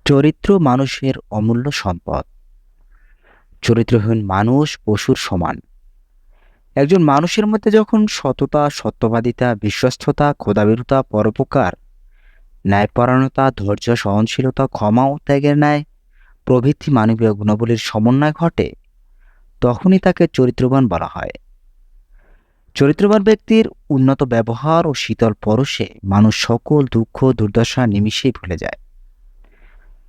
চরিত্র মানুষের অমূল্য সম্পদ। চরিত্রহীন মানুষ পশুর সমান। একজন মানুষের মধ্যে যখন সততা, সত্যবাদিতা, বিশ্বস্ততা, ক্ষোধাভীরতা, পরোপকার, ন্যায়পরায়ণতা, ধৈর্য, সহনশীলতা, ক্ষমা ও ত্যাগের ন্যায় প্রভৃতি মানবীয় গুণাবলীর সমন্বয় ঘটে, তখনই তাকে চরিত্রবান বলা হয়। চরিত্রবান ব্যক্তির উন্নত ব্যবহার ও শীতল পরশে মানুষ সকল দুঃখ দুর্দশা নিমিষেই ভুলে যায়,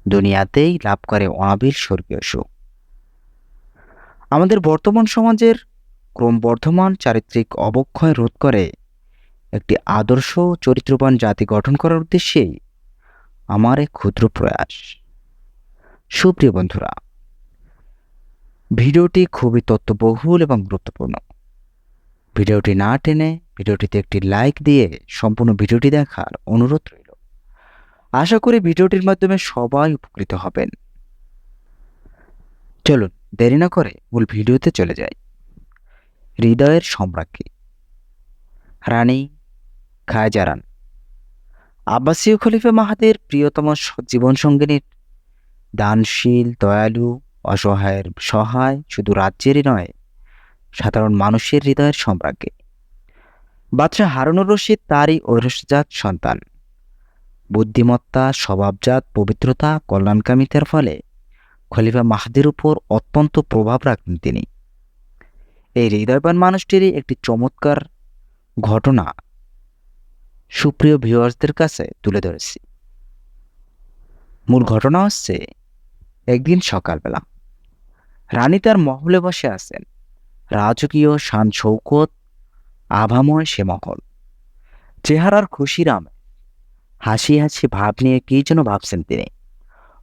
দুনিয়াতেই লাভ করে অনাবিল স্বর্গীয় সুখ। আমাদের বর্তমান সমাজের ক্রমবর্ধমান চারিত্রিক অবক্ষয় রোধ করে একটি আদর্শ চরিত্রবান জাতি গঠন করার উদ্দেশ্যেই আমার এক ক্ষুদ্র প্রয়াস। সুপ্রিয় বন্ধুরা, ভিডিওটি খুবই তথ্যবহুল এবং গুরুত্বপূর্ণ। ভিডিওটি না টেনে ভিডিওটিতে একটি লাইক দিয়ে সম্পূর্ণ ভিডিওটি দেখার অনুরোধ রইল। আশা করি ভিডিওটির মাধ্যমে সবাই উপকৃত হবেন। চলুন দেরি না করে মূল ভিডিওতে চলে যাই। হৃদয়ের সম্রাজ্ঞী রানী খায়জারান আব্বাসীয় খলিফা মাহাদের প্রিয়তম জীবনসঙ্গিনীর, দানশীল, দয়ালু, অসহায়ের সহায়, শুধু রাজ্যেরই নয়, সাধারণ মানুষের হৃদয়ের সম্রাজ্ঞী। বাদশাহ হারুনুর রশিদ তারই ঐরসজাত সন্তান। বুদ্ধিমত্তা, স্বভাবজাত পবিত্রতা, কল্যাণকামিতার ফলে খলিফা মাহাদের উপর অত্যন্ত প্রভাব রাখেন তিনি। এই হৃদয়বান মানুষটিরই একটি চমৎকার ঘটনা সুপ্রিয় ভিউয়ার্সদের কাছে তুলে ধরেছি। মূল ঘটনা হচ্ছে, একদিন সকালবেলা রানী তার মহলে বসে আছেন। রাজকীয় শান শৌকত আভাময় সে মহল। চেহারার খুশির আমেজ, হাসি হাসি ভাব নিয়ে কী যেন ভাবছেন তিনি।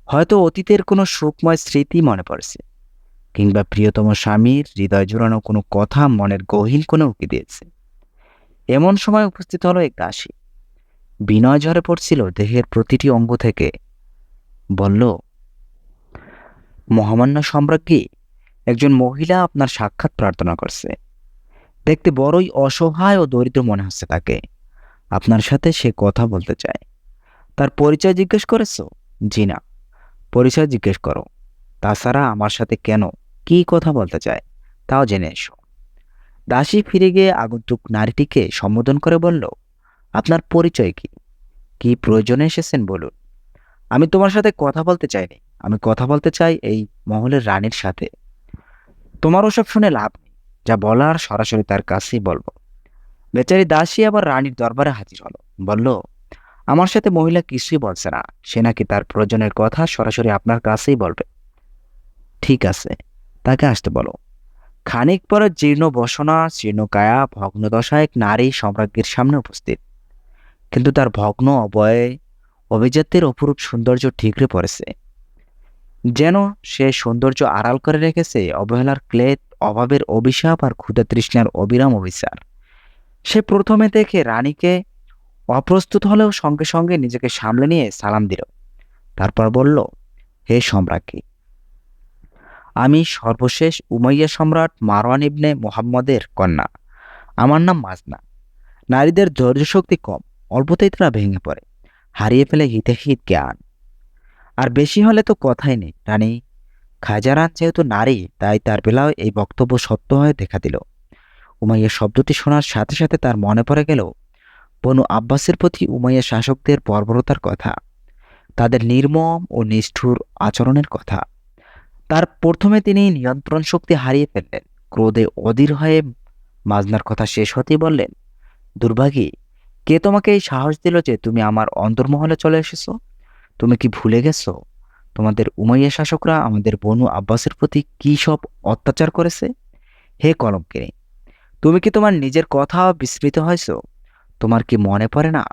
হয়তো অতীতের কোনো সুখময় স্মৃতি মনে পড়ছে, কিংবা প্রিয়তম স্বামীর হৃদয় জোড়ানো কোনো কথা মনের গহীন কোণে উকি দিয়েছে। এমন সময় উপস্থিত হলো এক দাসী। বিনয় ঝরে পড়ছিল দেহের প্রতিটি অঙ্গ থেকে। বলল, মহামান্য সম্রাজ্ঞী, একজন মহিলা আপনার সাক্ষাৎ প্রার্থনা করছে। দেখতে বড়ই অসহায় ও দরিদ্র মনে হচ্ছে তাকে। আপনার সাথে সে কথা বলতে চায়। তার পরিচয় জিজ্ঞেস করেছো? জি না। পরিচয় জিজ্ঞেস করো। তাছাড়া আমার সাথে কেন, কি কথা বলতে চায় তাও জেনে এসো। দাসী ফিরে গিয়ে আগন্তুক নারীটিকে সম্বোধন করে বলল, আপনার পরিচয় কি? কি প্রয়োজনে এসেছেন বলুন। আমি তোমার সাথে কথা বলতে চাইনি, আমি কথা বলতে চাই এই মহলের রানীর সাথে। তোমার ওসব শুনে লাভ নেই, যা বলার সরাসরি তার কাছেই বলবো। বেচারি দাসী আবার রানীর দরবারে হাজির হলো। বলল, আমার সাথে মহিলা কিছুই বলছে না, সে নাকি তার প্রয়োজনের কথা সরাসরি আপনার কাছেই বলবে। ঠিক আছে, তাকে আসতে বলো। খানিক পরে জীর্ণ বসনা, জীর্ণকায়া, ভগ্নদশা এক নারী সম্রাজ্ঞীর সামনে উপস্থিত। কিন্তু তার ভগ্ন অবয়ে অভিজাত্যের অপরূপ সৌন্দর্য ঠিকরে পড়েছে। যেন সে সৌন্দর্য আড়াল করে রেখেছে অবহেলার ক্লেদ, অভাবের অভিশাপ আর ক্ষুধা তৃষ্ণার অবিরাম অভিচার। সে প্রথমে দেখে রানীকে অপ্রস্তুত হলেও সঙ্গে সঙ্গে নিজেকে সামলে নিয়ে সালাম দিল। তারপর বলল, হে সম্রাজ্ঞী, আমি সর্বশেষ উমাইয়া সম্রাট মারওয়ান ইবনে মুহাম্মদের কন্যা। আমার নাম মাজনা। নারীদের ধৈর্য শক্তি কম, অল্পতেই তারা ভেঙে পড়ে, হারিয়ে ফেলে হিতাহিত জ্ঞান। আর বেশি হলে তো কথাই নেই। রানী খায়জারান যেহেতু নারী, তাই তার বেলায় এই বক্তব্য সত্য হয়ে দেখা দিল। উমাইয়া শব্দটি শোনার সাথে সাথে তার মনে পড়ে গেল বনু আব্বাসের প্রতি উমাইয়া শাসকদের বর্বরতার কথা, তাদের নির্মম ও নিষ্ঠুর আচরণের কথা। তার প্রথমে তিনি নিয়ন্ত্রণ শক্তি হারিয়ে ফেললেন। ক্রোধে অধীর হয়ে মাজনার কথা শেষ হতেই বললেন, দুর্ভাগী, কে তোমাকে এই সাহস দিল যে তুমি আমার অন্তর্মহলে চলে এসেছো? তুমি কি ভুলে গেছো তোমাদের উমাইয়া শাসকরা আমাদের বনু আব্বাসের প্রতি কি সব অত্যাচার করেছে? হে কলঙ্কিনী, তুমি কি তোমার নিজের কথা বিস্মৃত হয়েছো? তোমার কি মনে পড়ে না,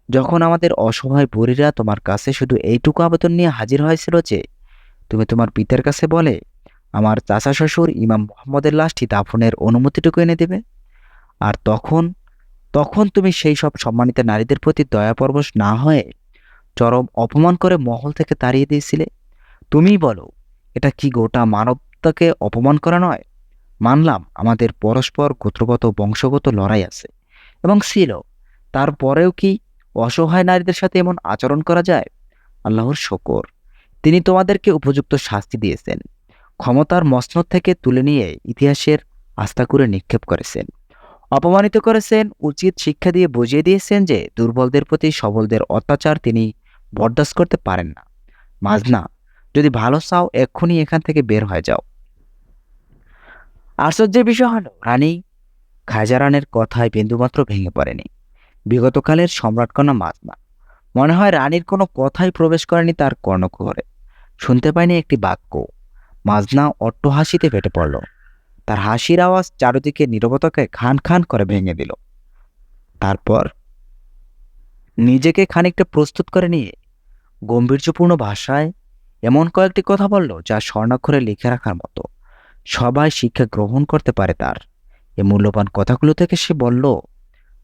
যখন আমাদের অসহায় বুড়িরা তোমার কাছে শুধু এইটুকু আবেদন নিয়ে হাজির হয়েছিল যে তুমি তোমার পিতার কাছে বলে আমার চাচা শ্বশুর ইমাম মুহাম্মদের লাশটি দাফনের অনুমতিটুকু এনে দেবে? আর তখন তখন তুমি সেই সব সম্মানিত নারীদের প্রতি দয়াপরবশ না হয়ে চরম অপমান করে মহল থেকে তাড়িয়ে দিয়েছিলে। তুমিই বলো, এটা কি গোটা মানবতাকে অপমান করা নয়? মানলাম আমাদের পরস্পর গোত্রগত বংশগত লড়াই আছে এবং ছিল, তারপরেও কি অসহায় নারীদের সাথে এমন আচরণ করা যায়? আল্লাহর শকর, তিনি তোমাদেরকে উপযুক্ত শাস্তি দিয়েছেন, ক্ষমতার মসনদ থেকে তুলে নিয়ে ইতিহাসের আস্তাকুরে নিক্ষেপ করেছেন, অপমানিত করেছেন, উচিত শিক্ষা দিয়ে বুঝিয়ে দিয়েছেন যে দুর্বলদের প্রতি সবলদের অত্যাচার তিনি বরদাস্ত করতে পারেন না। মাজনা, যদি ভালো চাও এক্ষুনি এখান থেকে বের হয়ে যাও। আশ্চর্যের বিষয় হলো রানী খাজারানের কথায় বিন্দুমাত্র ভেঙে পড়েনি। বিগতকালের সম্রাটকন্যা মাজনা, মনে হয় রানীর কোনো কথাই প্রবেশ করেনি তার কর্ণকুহরে। শুনতে পায়নি একটি বাক্য। মাজনা অট্টহাসিতে ফেটে পড়ল। তার হাসির আওয়াজ চারদিকে নীরবতাকে খান খান করে ভেঙে দিল। তারপর নিজেকে খানিকটা প্রস্তুত করে নিয়ে গম্ভীর্যপূর্ণ ভাষায় এমন কয়েকটি কথা বলল যা স্বর্ণাক্ষরে লিখে রাখার মতো। সবাই শিক্ষা গ্রহণ করতে পারে তার এই মূল্যবান কথাগুলো থেকে সে বলল,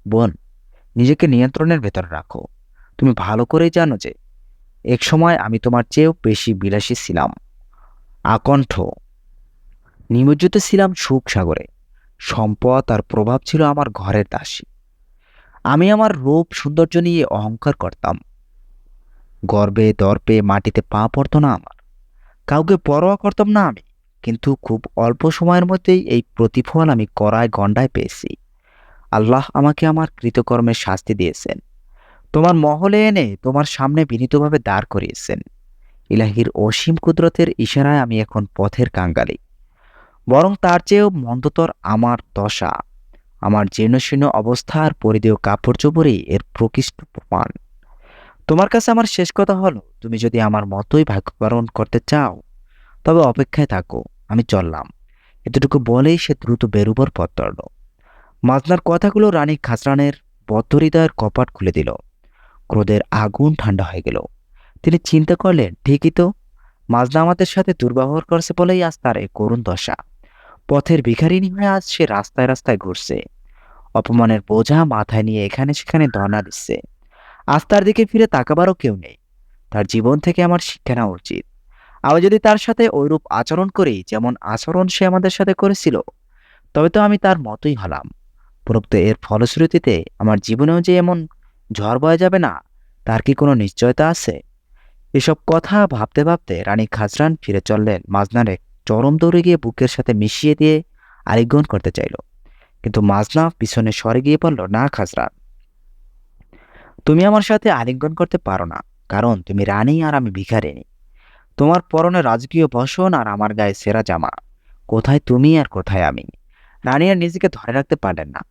বোন, নিজেকে নিয়ন্ত্রণের ভেতর রাখো। তুমি ভালো করেই জানো যে এক সময় আমি তোমার চেয়েও বেশি বিলাসী ছিলাম, আকণ্ঠ নিমজ্জিত ছিলাম সুখ সাগরে। সম্পদ আর প্রভাব ছিল আমার ঘরের দাসী। আমি আমার রূপ সৌন্দর্য নিয়ে অহংকার করতাম। গর্বে দর্পে মাটিতে পা পড়তো না আমার। কাউকে পরোয়া করতাম না আমি। কিন্তু খুব অল্প সময়ের মধ্যেই এই প্রতিফল আমি কড়ায় গণ্ডায় পেয়েছি। আল্লাহ আমাকে আমার কৃতকর্মের শাস্তি দিয়েছেন, তোমার মহলে এনে তোমার সামনে বিনীতভাবে দাঁড় করিয়েছেন। ইলাহির অসীম কুদরতের ইশারায় আমি এখন পথের কাঙ্গালি। বরং তার চেয়েও মন্দতর আমার দশা। আমার জীর্ণশীর্ণ অবস্থা আর পরিধেয় কাপড় চোপড়ই এর প্রকৃষ্ট প্রমাণ। তোমার কাছে আমার শেষ কথা হলো, তুমি যদি আমার মতোই ভাগ্যপারণ করতে চাও তবে অপেক্ষায় থাকো, আমি চললাম। এতটুকু বলেই সে দ্রুত বেরুবার পথ ধরল। মাজনার কথাগুলো রানী খাসরানের বদ্ধহৃদয়ের কপাট খুলে দিল। ক্রোধের আগুন ঠান্ডা হয়ে গেল। তিনি চিন্তা করলেন, ঠিকই তো, মাজনা আমাদের সাথে দুর্ব্যবহার করছে বলেই আজ তার এই করুণ দশা। পথের ভিখারিনী হয়ে আজ সে রাস্তায় রাস্তায় ঘুরছে, অপমানের বোঝা মাথায় নিয়ে এখানে সেখানে ধর্ণা দিচ্ছে। আজ তার দিকে ফিরে তাকাবারও কেউ নেই। তার জীবন থেকে আমার শিক্ষা নেওয়া উচিত। আমি যদি তার সাথে ওইরূপ আচরণ করি যেমন আচরণ সে আমাদের সাথে করেছিল, তবে তো আমি তার মতোই হলাম। উপরোক্ত এর ফলশ্রুতিতে আমার জীবনেও যে এমন ঝড় বয়ে যাবে না, তার কি কোনো নিশ্চয়তা আছে? এসব কথা ভাবতে ভাবতে রানী খাজরান ফিরে চললেন। মাজনার এক চরম দৌড়ে গিয়ে বুকের সাথে মিশিয়ে দিয়ে আলিঙ্গন করতে চাইল, কিন্তু মাজনা পিছনে সরে গিয়ে বলল, না খাজরান, তুমি আমার সাথে আলিঙ্গন করতে পারো না, কারণ তুমি রানী আর আমি ভিখারিনী। তোমার পরনে রাজকীয় বসন আর আমার গায়ে সেরা জামা। কোথায় তুমি আর কোথায় আমি? রানী আর নিজেকে ধরে রাখতে পারলেন না।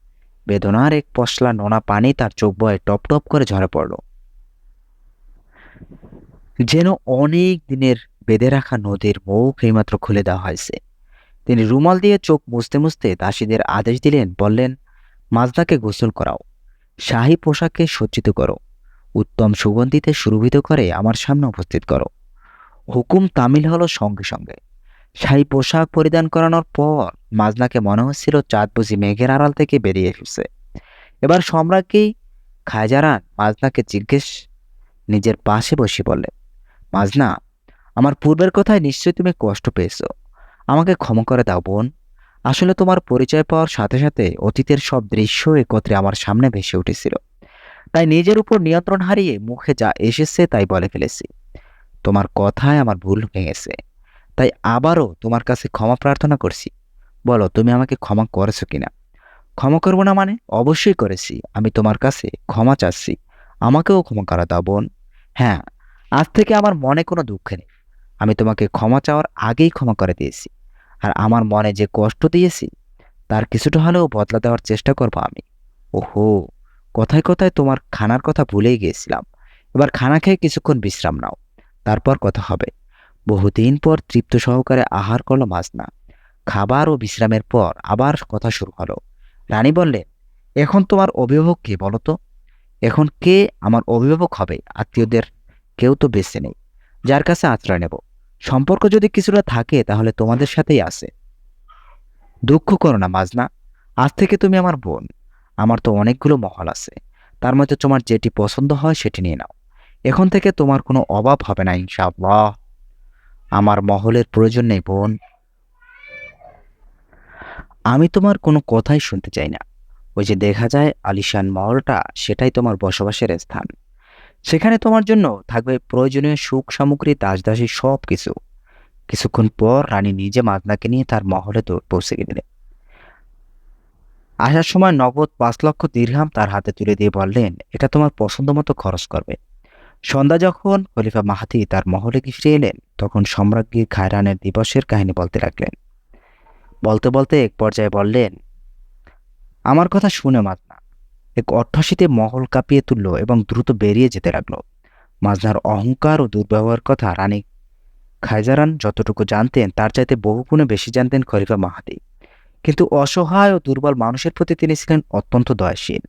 বেদনার এক পশলা নোনা পানি তার চোখ বয়ে টপ টপ করে ঝরে পড়ল। যেন অনেক দিনের বেঁধে রাখা নদীর মুখ এইমাত্র খুলে দেওয়া হয়েছে। তিনি রুমাল দিয়ে চোখ মুছতে মুছতে দাসীদের আদেশ দিলেন, বললেন, মাজদাকে গোসল করাও, শাহী পোশাকে সজ্জিত করো, উত্তম সুগন্ধিতে সুরভিত করে আমার সামনে উপস্থিত করো। হুকুম তামিল হলো সঙ্গে সঙ্গে। শাহী পোশাক পরিধান করানোর পর মাজনাকে মনে হচ্ছিল চাঁদ বুঝি মেঘের আড়াল থেকে বেরিয়ে এসেছে। এবার সম্রাজ্ঞী খায়জারান মাজনাকে জিজ্ঞেস নিজের পাশে বসে বললেন, মাজনা, আমার পূর্বের কথায় নিশ্চয়ই তুমি কষ্ট পেয়েছো। আমাকে ক্ষমা করে দাও বোন। আসলে তোমার পরিচয় পাওয়ার সাথে সাথে অতীতের সব দৃশ্য একত্রে আমার সামনে ভেসে উঠেছিল। তাই নিজের উপর নিয়ন্ত্রণ হারিয়ে মুখে যা এসেছে তাই বলে ফেলেছি। তোমার কথায় আমার ভুল ভেঙেছে, তাই আবারও তোমার কাছে ক্ষমা প্রার্থনা করছি। বলো, তুমি আমাকে ক্ষমা করেছো কিনা? ক্ষমা করবো না মানে? অবশ্যই করেছি। আমি তোমার কাছে ক্ষমা চাচ্ছি, আমাকেও ক্ষমা করা দাও বোন। হ্যাঁ, আজ থেকে আমার মনে কোনো দুঃখ নেই। আমি তোমাকে ক্ষমা চাওয়ার আগেই ক্ষমা করে দিয়েছি। আর আমার মনে যে কষ্ট দিয়েছি তার কিছুটা হলেও বদলা দেওয়ার চেষ্টা করবো আমি। ওহো, কথায় কথায় তোমার খানার কথা ভুলেই গিয়েছিলাম। এবার খানা খেয়ে কিছুক্ষণ বিশ্রাম নাও, তারপর কথা হবে। বহুদিন পর তৃপ্ত সহকারে আহার করলো মাজনা। খাবার ও বিশ্রামের পর আবার কথা শুরু হলো। রানী বললেন, এখন তোমার অভিভাবক কে বলো তো? এখন কে আমার অভিভাবক হবে? আত্মীয়দের কেউ তো বেঁচে নেই যার কাছে আশ্রয় নেব। সম্পর্ক যদি কিছুটা থাকে তাহলে তোমাদের সাথেই আছে। দুঃখ করো না মাজনা, আজ থেকে তুমি আমার বোন। আমার তো অনেকগুলো মহল আছে, তার মধ্যে তোমার যেটি পছন্দ হয় সেটি নিয়ে নাও। এখন থেকে তোমার কোনো অভাব হবে না ইনশাআল্লাহ। আমার মহলের প্রয়োজন নেই বোন। আমি তোমার কোনো কথাই শুনতে চাই না। ওই যে দেখা যায় আলিশান মহলটা, সেটাই তোমার বসবাসের স্থান। সেখানে তোমার জন্য থাকবে প্রয়োজনীয় সুখ সামগ্রী, দাসদাসী সব কিছু। কিছুক্ষণ পর রানী নিজে মাজনাকে নিয়ে তার মহলে পৌঁছে গেলেন। আসার সময় নগদ 5 লক্ষ দিরহাম তার হাতে তুলে দিয়ে বললেন, এটা তোমার পছন্দ মতো খরচ করবে। সন্ধ্যা যখন খলিফা মাহাদি তার মহলে ফিরে এলেন, তখন সম্রাজ্ঞী খায়রানের দিবসের কাহিনী বলতে লাগলেন। বলতে বলতে এক পর্যায়ে বললেন, আমার কথা শুনে মাজনা এক অট্টহাসিতে মহল কাঁপিয়ে তুলল এবং দ্রুত বেরিয়ে যেতে লাগলো। মাজনার অহংকার ও দুর্ব্যবহার কথা রানী খায়জারান যতটুকু জানতেন তার চাইতে বহুগুণে বেশি জানতেন খলিফা মাহাদি। কিন্তু অসহায় ও দুর্বল মানুষের প্রতি তিনি ছিলেন অত্যন্ত দয়াশীল,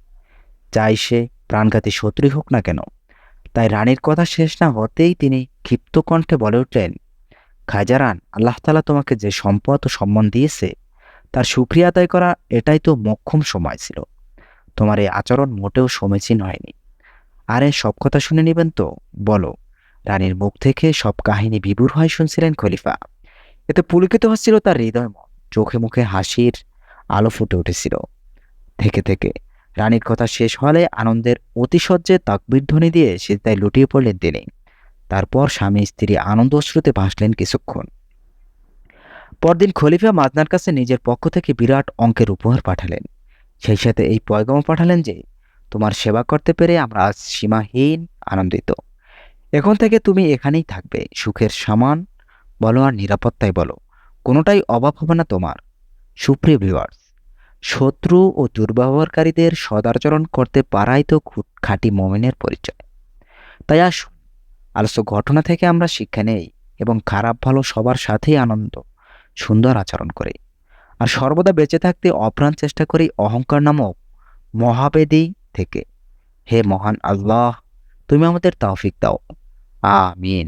চাই সে প্রাণঘাতী শত্রুই হোক না কেন। তাই রানীর কথা শেষ না হতেই তিনি ক্ষিপ্ত কণ্ঠে বলে উঠলেন, খায়জারান, আল্লাহ তাআলা তোমাকে যে সম্পদ ও সম্মান দিয়েছে তার শুকরিয়া আদায় করা এটাই তো মোক্ষম সময় ছিল। তোমার এই আচরণ মোটেও সমীচীন হয়নি। আরে সব কথা শুনে নেবেন তো, বলো। রানীর মুখ থেকে সব কাহিনী বিবুর হয় শুনছিলেন খলিফা। এতে পুলকিত হচ্ছিল তার হৃদয়মন, চোখে মুখে হাসির আলো ফুটে উঠেছিল। থেকে থেকে রানীর কথা শেষ হলে আনন্দের অতিশয্যে তাকবীর ধ্বনি দিয়ে সিজদায় লুটিয়ে পড়লেন তিনি। তারপর স্বামী স্ত্রী আনন্দ অশ্রুতে ভাসলেন কিছুক্ষণ। পরদিন খলিফা মাজনার কাছে নিজের পক্ষ থেকে বিরাট অঙ্কের উপহার পাঠালেন। সেই সাথে এই পয়গামও পাঠালেন যে, তোমার সেবা করতে পেরে আমরা আজ সীমাহীন আনন্দিত। এখন থেকে তুমি এখানেই থাকবে। সুখের সামান বলো আর নিরাপত্তায় বলো, কোনোটাই অভাব হবে না তোমার। সুপ্রিয় ভিউয়ার্স, শত্রু ও দুর্ব্যবহারকারীদের সদাচরণ করতে পারাই তো খাঁটি মোমেনের পরিচয়। তাই আসুন, আলোচ্য ঘটনা থেকে আমরা শিক্ষা নেই এবং খারাপ ভালো সবার সাথেই আনন্দ সুন্দর আচরণ করি। আর সর্বদা বেঁচে থাকতে অপ্রাণ চেষ্টা করি অহংকার নামক মহাবেদী থেকে। হে মহান আল্লাহ, তুমি আমাদের তৌফিক দাও। আমিন।